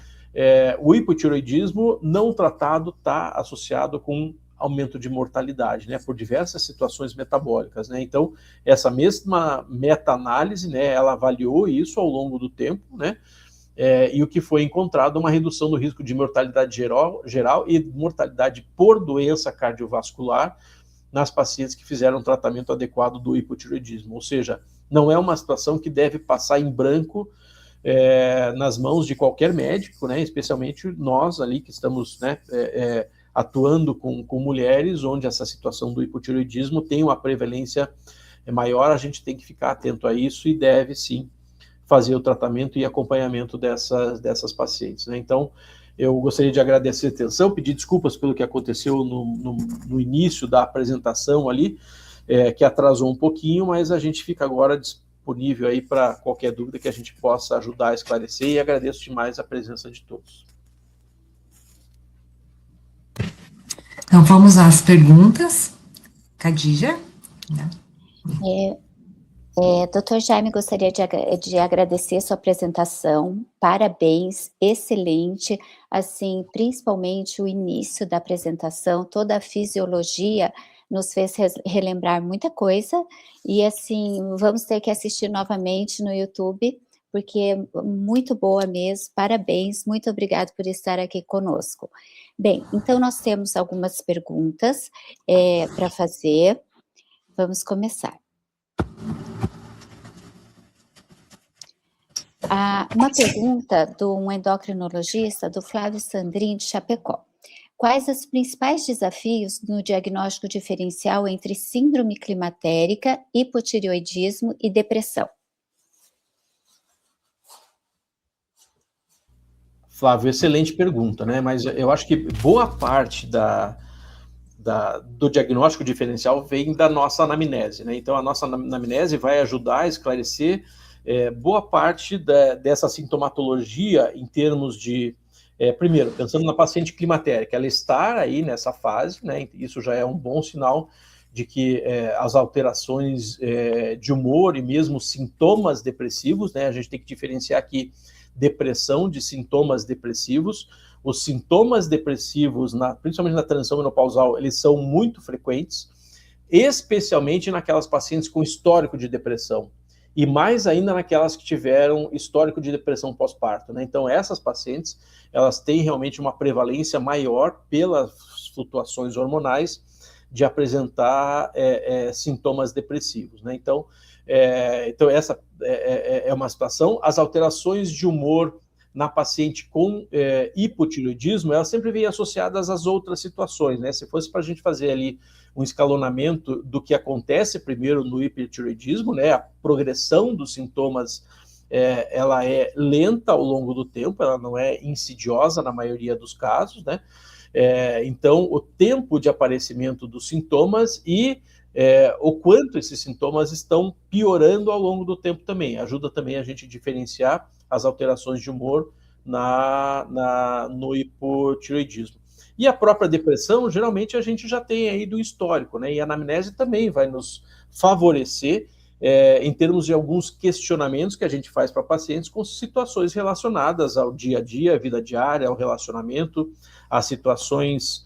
[SPEAKER 2] o hipotiroidismo não tratado está associado com aumento de mortalidade, né, por diversas situações metabólicas, né. Então, essa mesma meta-análise, né, ela avaliou isso ao longo do tempo, né, e o que foi encontrado uma redução do risco de mortalidade geral e mortalidade por doença cardiovascular nas pacientes que fizeram um tratamento adequado do hipotiroidismo, ou seja, não é uma situação que deve passar em branco nas mãos de qualquer médico, né, especialmente nós ali que estamos, né, atuando com mulheres, onde essa situação do hipotiroidismo tem uma prevalência maior, a gente tem que ficar atento a isso e deve sim fazer o tratamento e acompanhamento dessas pacientes, né? Então, eu gostaria de agradecer a atenção, pedir desculpas pelo que aconteceu no início da apresentação ali, que atrasou um pouquinho, mas a gente fica agora disponível aí para qualquer dúvida que a gente possa ajudar a esclarecer, e agradeço demais a presença de todos.
[SPEAKER 1] Então, vamos às perguntas. Khadija? Né?
[SPEAKER 3] Dr. Jaime, gostaria de agradecer a sua apresentação, parabéns, excelente, assim, principalmente o início da apresentação, toda a fisiologia nos fez relembrar muita coisa, e assim, vamos ter que assistir novamente no YouTube, porque é muito boa mesmo, parabéns, muito obrigado por estar aqui conosco. Bem, então nós temos algumas perguntas para fazer, vamos começar. Uma pergunta de um endocrinologista, do Flávio Sandrin, de Chapecó. Quais os principais desafios no diagnóstico diferencial entre síndrome climatérica, hipotireoidismo e depressão?
[SPEAKER 2] Flávio, excelente pergunta, né? Mas eu acho que boa parte do diagnóstico diferencial vem da nossa anamnese, né? Então, a nossa anamnese vai ajudar a esclarecer boa parte dessa sintomatologia em termos de, primeiro, pensando na paciente climatérica, ela estar aí nessa fase, né? Isso já é um bom sinal de que as alterações de humor e mesmo sintomas depressivos, né? A gente tem que diferenciar aqui depressão de sintomas depressivos. Os sintomas depressivos, principalmente na transição menopausal, eles são muito frequentes. especialmente naquelas pacientes com histórico de depressão, e mais ainda naquelas que tiveram histórico de depressão pós-parto, né? Então, essas pacientes, elas têm realmente uma prevalência maior pelas flutuações hormonais de apresentar sintomas depressivos, né? Então essa é uma situação. As alterações de humor na paciente com hipotireoidismo, elas sempre vêm associadas às outras situações, né? Se fosse para a gente fazer ali um escalonamento do que acontece primeiro no hipotireoidismo, né? A progressão dos sintomas, ela é lenta ao longo do tempo, ela não é insidiosa na maioria dos casos, né? Então, o tempo de aparecimento dos sintomas e o quanto esses sintomas estão piorando ao longo do tempo também. Ajuda também a gente diferenciar as alterações de humor no hipotireoidismo. E a própria depressão, geralmente a gente já tem aí do histórico, né? E a anamnese também vai nos favorecer em termos de alguns questionamentos que a gente faz para pacientes com situações relacionadas ao dia a dia, à vida diária, ao relacionamento, a situações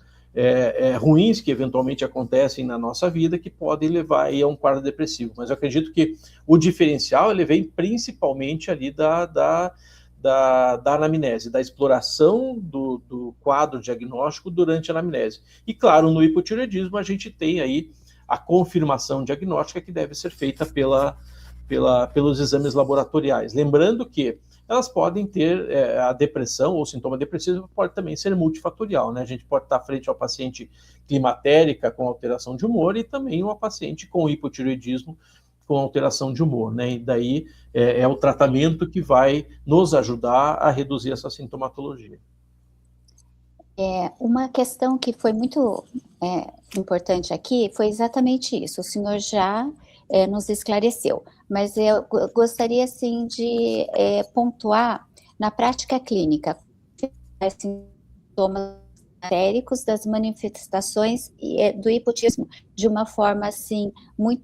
[SPEAKER 2] ruins que eventualmente acontecem na nossa vida, que podem levar aí a um quadro depressivo. Mas eu acredito que o diferencial ele vem principalmente ali da anamnese, da exploração do quadro diagnóstico durante a anamnese. E claro, no hipotireoidismo a gente tem aí a confirmação diagnóstica que deve ser feita pelos exames laboratoriais. Lembrando que elas podem ter a depressão ou sintoma depressivo pode também ser multifatorial, né? A gente pode estar frente ao paciente climatérica com alteração de humor e também uma paciente com hipotireoidismo com alteração de humor, né? E daí é o tratamento que vai nos ajudar a reduzir essa sintomatologia.
[SPEAKER 3] Uma questão que foi muito importante aqui foi exatamente isso. O senhor já nos esclareceu, mas eu gostaria, assim, de pontuar na prática clínica, sintomas climatéricos das manifestações do hipotireoidismo, de uma forma, assim, muito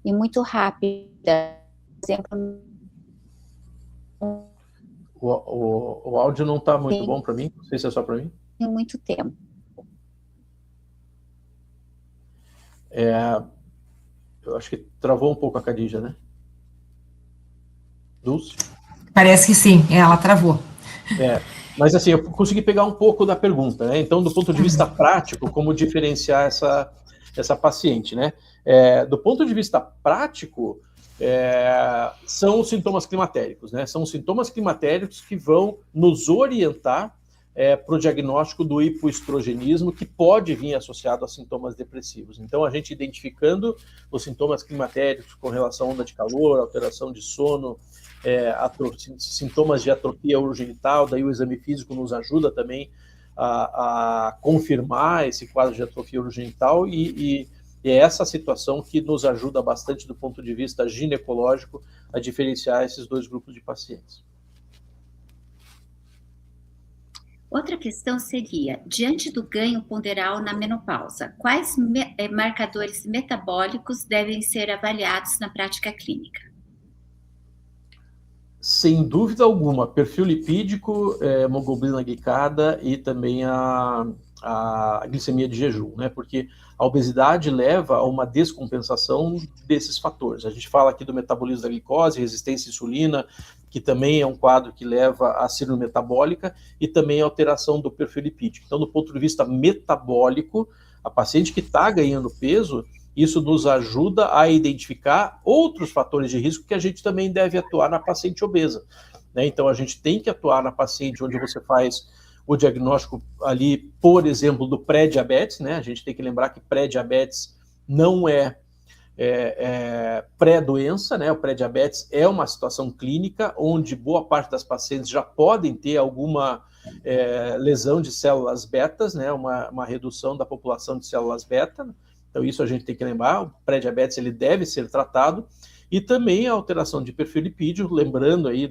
[SPEAKER 3] e muito rápida. Por exemplo,
[SPEAKER 2] o áudio não está muito bom para mim, não sei se é só para mim.
[SPEAKER 3] Tem muito tempo.
[SPEAKER 2] Eu acho que travou um pouco a Khadija, né? Dulce?
[SPEAKER 1] Parece que sim, ela travou.
[SPEAKER 2] Mas assim, eu consegui pegar um pouco da pergunta, né? Então, do ponto de vista prático, como diferenciar essa paciente, né? Do ponto de vista prático, são os sintomas climatéricos, né? São os sintomas climatéricos que vão nos orientar para o diagnóstico do hipoestrogenismo, que pode vir associado a sintomas depressivos. Então, a gente identificando os sintomas climatéricos com relação à onda de calor, alteração de sono, sintomas de atrofia urogenital, daí o exame físico nos ajuda também a confirmar esse quadro de atrofia urogenital e é essa situação que nos ajuda bastante do ponto de vista ginecológico a diferenciar esses dois grupos de pacientes.
[SPEAKER 4] Outra questão seria, diante do ganho ponderal na menopausa, quais marcadores metabólicos devem ser avaliados na prática clínica?
[SPEAKER 2] Sem dúvida alguma, perfil lipídico, hemoglobina glicada e também a glicemia de jejum, né? Porque a obesidade leva a uma descompensação desses fatores. A gente fala aqui do metabolismo da glicose, resistência à insulina, que também é um quadro que leva à síndrome metabólica e também a alteração do perfil lipídico. Então, do ponto de vista metabólico, a paciente que está ganhando peso, isso nos ajuda a identificar outros fatores de risco que a gente também deve atuar na paciente obesa, né? Então, a gente tem que atuar na paciente onde você faz o diagnóstico ali, por exemplo, do pré-diabetes, né? A gente tem que lembrar que pré-diabetes não é pré-doença, né? O pré-diabetes é uma situação clínica onde boa parte das pacientes já podem ter alguma lesão de células betas, né? Uma redução da população de células beta. Então, isso a gente tem que lembrar, o pré-diabetes ele deve ser tratado, e também a alteração de perfil lipídico, lembrando aí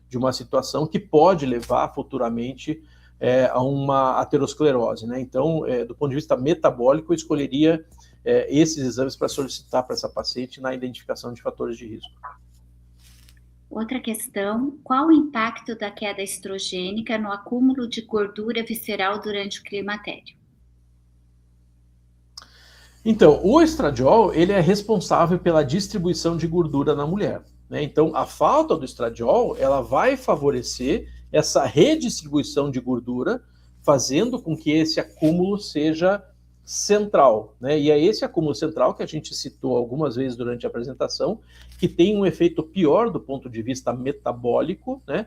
[SPEAKER 2] de uma situação que pode levar futuramente a uma aterosclerose, né? Então, do ponto de vista metabólico, eu escolheria esses exames para solicitar para essa paciente na identificação de fatores de risco.
[SPEAKER 4] Outra questão, qual o impacto da queda estrogênica no acúmulo de gordura visceral durante o climatério?
[SPEAKER 2] Então, o estradiol, ele é responsável pela distribuição de gordura na mulher, né? Então, a falta do estradiol, ela vai favorecer essa redistribuição de gordura, fazendo com que esse acúmulo seja central, né? E é esse acúmulo central que a gente citou algumas vezes durante a apresentação, que tem um efeito pior do ponto de vista metabólico, né?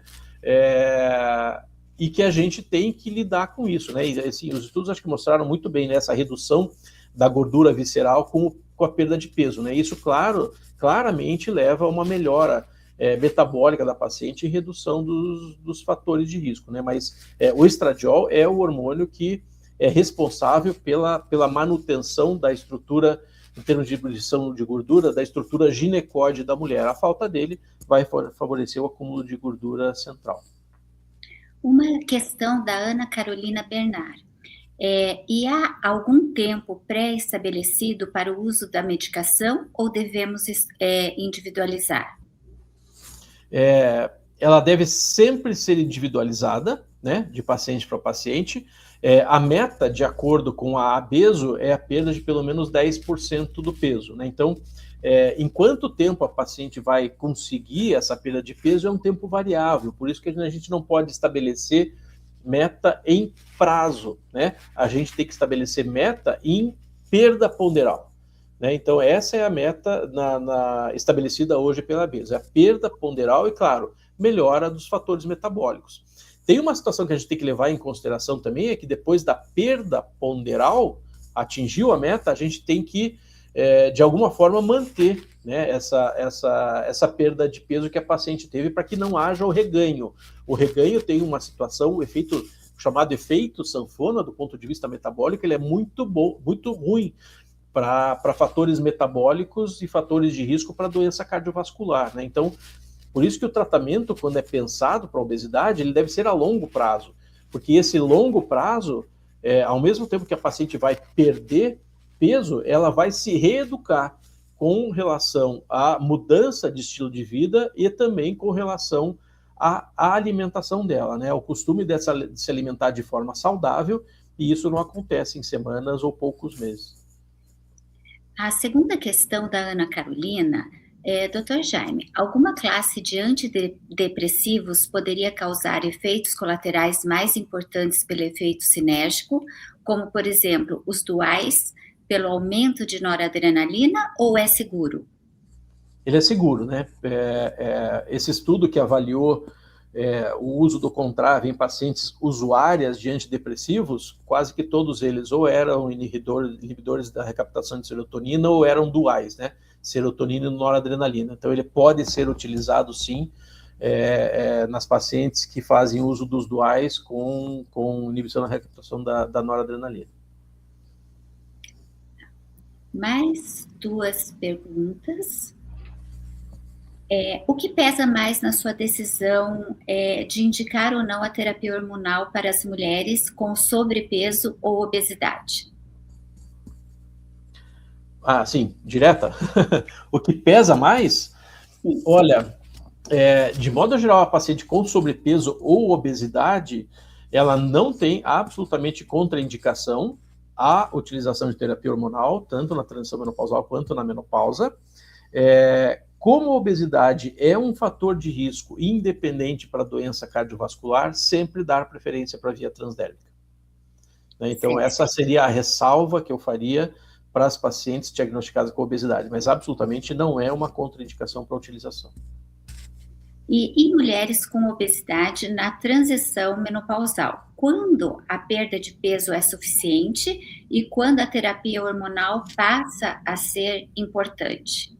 [SPEAKER 2] E que a gente tem que lidar com isso, né? E, assim, os estudos acho que mostraram muito bem, né, essa redução da gordura visceral com a perda de peso, né? Isso, claramente leva a uma melhora metabólica da paciente e redução dos fatores de risco, né? Mas o estradiol é o hormônio que é responsável pela manutenção da estrutura, em termos de ebulição de gordura, da estrutura ginecóide da mulher. A falta dele vai favorecer o acúmulo de gordura central.
[SPEAKER 4] Uma questão da Ana Carolina Bernard. E há algum tempo pré-estabelecido para o uso da medicação ou devemos individualizar?
[SPEAKER 2] Ela deve sempre ser individualizada, né, de paciente para paciente. A meta, de acordo com a ABESO, é a perda de pelo menos 10% do peso, né? Então, em quanto tempo a paciente vai conseguir essa perda de peso é um tempo variável, por isso que a gente não pode estabelecer meta em prazo, né? A gente tem que estabelecer meta em perda ponderal, né? Então, essa é a meta estabelecida hoje pela ABESO, é a perda ponderal e, claro, melhora dos fatores metabólicos. Tem uma situação que a gente tem que levar em consideração também, é que depois da perda ponderal, atingiu a meta, a gente tem que, de alguma forma, manter, né, essa perda de peso que a paciente teve para que não haja o reganho. O reganho tem uma situação, o efeito chamado efeito sanfona, do ponto de vista metabólico, ele é muito ruim para fatores metabólicos e fatores de risco para doença cardiovascular, né? Então, por isso que o tratamento, quando é pensado para a obesidade, ele deve ser a longo prazo, porque esse longo prazo, ao mesmo tempo que a paciente vai perder peso, ela vai se reeducar com relação à mudança de estilo de vida e também com relação à alimentação dela, né? O costume de se alimentar de forma saudável, e isso não acontece em semanas ou poucos meses.
[SPEAKER 4] A segunda questão da Ana Carolina Dr. Jaime, alguma classe de antidepressivos poderia causar efeitos colaterais mais importantes pelo efeito sinérgico, como, por exemplo, os duais, pelo aumento de noradrenalina, ou é seguro?
[SPEAKER 2] Ele é seguro, né? Esse estudo que avaliou o uso do Contrave em pacientes usuárias de antidepressivos, quase que todos eles ou eram inibidores da recaptação de serotonina ou eram duais, né? Serotonina e noradrenalina. Então, ele pode ser utilizado, sim, nas pacientes que fazem uso dos duais com inibição da recaptação da noradrenalina.
[SPEAKER 4] Mais duas perguntas. O que pesa mais na sua decisão de indicar ou não a terapia hormonal para as mulheres com sobrepeso ou obesidade?
[SPEAKER 2] Ah, sim, direta. O que pesa mais? Olha, de modo geral, a paciente com sobrepeso ou obesidade, ela não tem absolutamente contraindicação à utilização de terapia hormonal, tanto na transição menopausal quanto na menopausa. Como a obesidade é um fator de risco independente para doença cardiovascular, sempre dar preferência para a via transdérmica. Então, essa seria a ressalva que eu faria para as pacientes diagnosticadas com obesidade, mas absolutamente não é uma contraindicação para a utilização.
[SPEAKER 4] E em mulheres com obesidade na transição menopausal, quando a perda de peso é suficiente e quando a terapia hormonal passa a ser importante?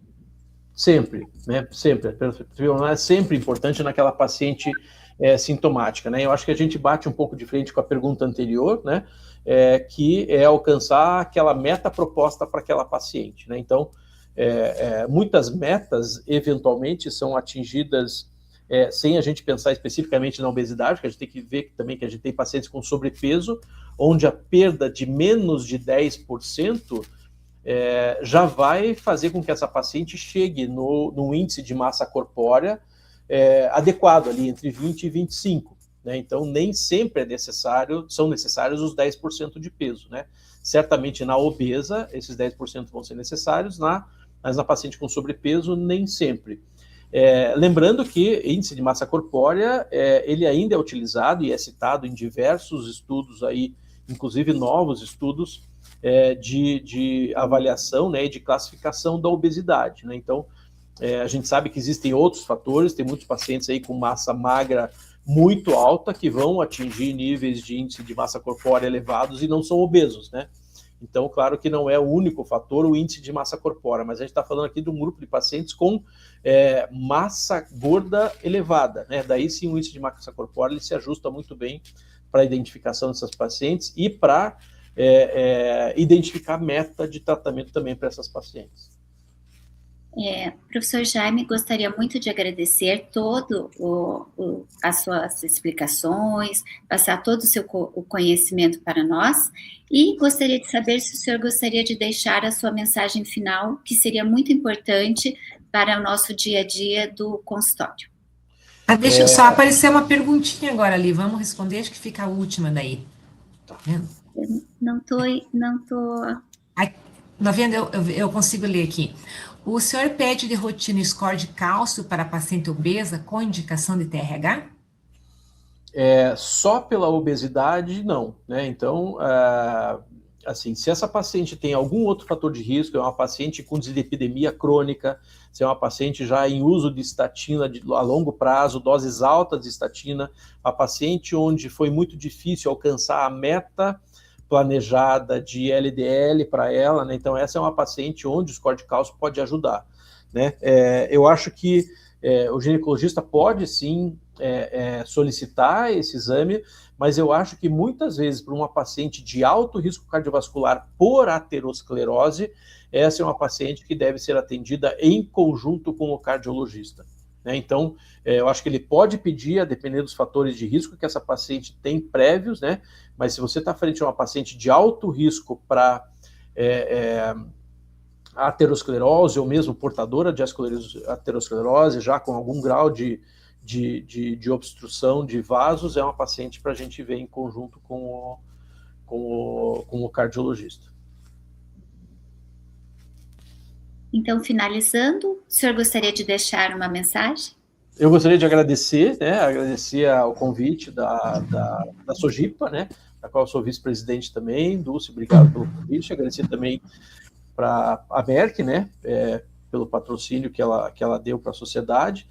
[SPEAKER 2] Sempre, né? Sempre. A terapia hormonal é sempre importante naquela paciente sintomática, né? Eu acho que a gente bate um pouco de frente com a pergunta anterior, né? Que é alcançar aquela meta proposta para aquela paciente, né? Então, muitas metas, eventualmente, são atingidas sem a gente pensar especificamente na obesidade, que a gente tem que ver também que a gente tem pacientes com sobrepeso, onde a perda de menos de 10% já vai fazer com que essa paciente chegue no índice de massa corpórea adequado, ali entre 20 e 25. Né? Então, nem sempre são necessários os 10% de peso. Né? Certamente na obesa, esses 10% vão ser necessários, mas na paciente com sobrepeso, nem sempre. Lembrando que índice de massa corpórea, ele ainda é utilizado e é citado em diversos estudos aí, inclusive novos estudos de avaliação, né, e de classificação da obesidade, né? Então, a gente sabe que existem outros fatores, tem muitos pacientes aí com massa magra muito alta que vão atingir níveis de índice de massa corpórea elevados e não são obesos, né? Então, claro que não é o único fator o índice de massa corpórea, mas a gente está falando aqui de um grupo de pacientes com massa gorda elevada, né? Daí sim o índice de massa corpórea ele se ajusta muito bem para a identificação dessas pacientes e para identificar meta de tratamento também para essas pacientes.
[SPEAKER 4] Professor Jaime, gostaria muito de agradecer as suas explicações, passar todo o conhecimento para nós, e gostaria de saber se o senhor gostaria de deixar a sua mensagem final, que seria muito importante para o nosso dia a dia do consultório.
[SPEAKER 1] Deixa só aparecer uma perguntinha agora ali, vamos responder, acho que fica a última daí.
[SPEAKER 4] Tá vendo? Não tô...
[SPEAKER 1] Tá vendo? Eu consigo ler aqui. O senhor pede de rotina score de cálcio para paciente obesa com indicação de TRH?
[SPEAKER 2] Só pela obesidade, não, né? Então, assim, se essa paciente tem algum outro fator de risco, é uma paciente com dislipidemia crônica, se é uma paciente já em uso de estatina a longo prazo, doses altas de estatina, a paciente onde foi muito difícil alcançar a meta planejada de LDL para ela, né? Então essa é uma paciente onde o score de cálcio pode ajudar, né? Eu acho que o ginecologista pode sim solicitar esse exame, mas eu acho que muitas vezes para uma paciente de alto risco cardiovascular por aterosclerose, essa é uma paciente que deve ser atendida em conjunto com o cardiologista, né? Então, eu acho que ele pode pedir, a depender dos fatores de risco que essa paciente tem prévios, né? Mas se você está frente a uma paciente de alto risco para aterosclerose, ou mesmo portadora de aterosclerose, já com algum grau de obstrução de vasos, é uma paciente para a gente ver em conjunto com o cardiologista.
[SPEAKER 4] Então, finalizando, o senhor gostaria de deixar uma mensagem?
[SPEAKER 2] Eu gostaria de agradecer, né, o convite da Sojipa, né, da qual eu sou vice-presidente também. Dulce, obrigado pelo convite. Agradecer também para a Merck, né, pelo patrocínio que ela deu para a sociedade.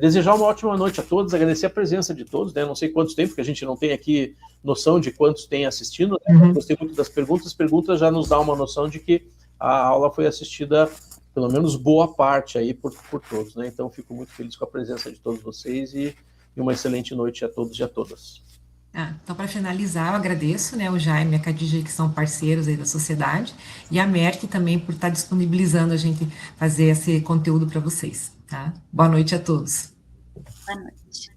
[SPEAKER 2] Desejar uma ótima noite a todos, agradecer a presença de todos, né? Não sei quantos tem, porque a gente não tem aqui noção de quantos tem assistindo, né? Gostei muito das perguntas, as perguntas já nos dão uma noção de que a aula foi assistida, pelo menos boa parte aí por todos, né? Então fico muito feliz com a presença de todos vocês e uma excelente noite a todos e a todas.
[SPEAKER 1] Então, para finalizar, eu agradeço, né, o Jaime e a Khadija, que são parceiros aí da sociedade, e a Merck também por estar disponibilizando a gente fazer esse conteúdo para vocês, tá? Boa noite a todos.
[SPEAKER 4] Boa noite.